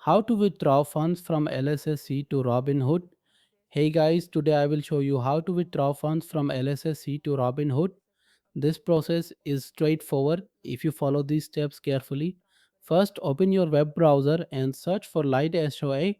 How to withdraw funds from LSSC to Robinhood. Hey guys, today I will show you how to withdraw funds from LSSC to Robinhood. This process is straightforward if you follow these steps carefully. First, open your web browser and search for Light SOA.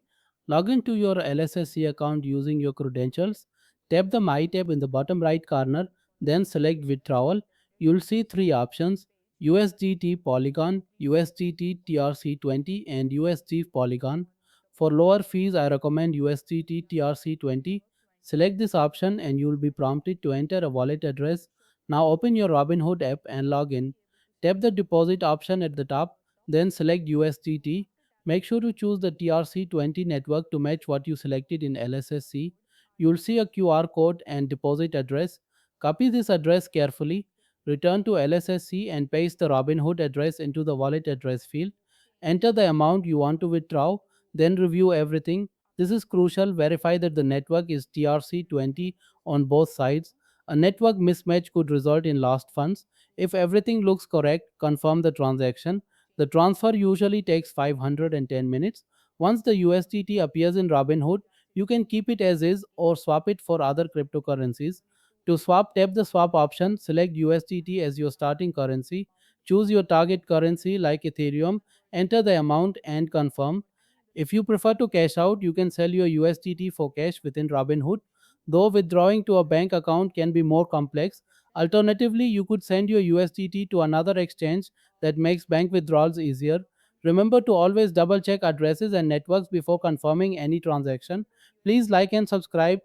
Log into your LSSC account using your credentials. Tap the My tab in the bottom right corner, then select Withdrawal. You'll see three options: USDT Polygon, USDT TRC20, and USD Polygon. For lower fees, I recommend USDT TRC20. Select this option and you will be prompted to enter a wallet address. Now open your Robinhood app and log in. Tap the deposit option at the top, then select USDT. Make sure to choose the TRC20 network to match what you selected in LSSC. You'll see a QR code and deposit address. Copy this address carefully. Return to LSSC and paste the Robinhood address into the wallet address field. Enter the amount you want to withdraw, then review everything. This is crucial. Verify that the network is TRC20 on both sides. A network mismatch could result in lost funds. If everything looks correct, confirm the transaction. The transfer usually takes 510 minutes. Once the USDT appears in Robinhood, you can keep it as is or swap it for other cryptocurrencies. To swap, tap the swap option, select USDT as your starting currency, choose your target currency like Ethereum, enter the amount and confirm. If you prefer to cash out, you can sell your USDT for cash within Robinhood, though withdrawing to a bank account can be more complex. Alternatively, you could send your USDT to another exchange that makes bank withdrawals easier. Remember to always double check addresses and networks before confirming any transaction. Please like and subscribe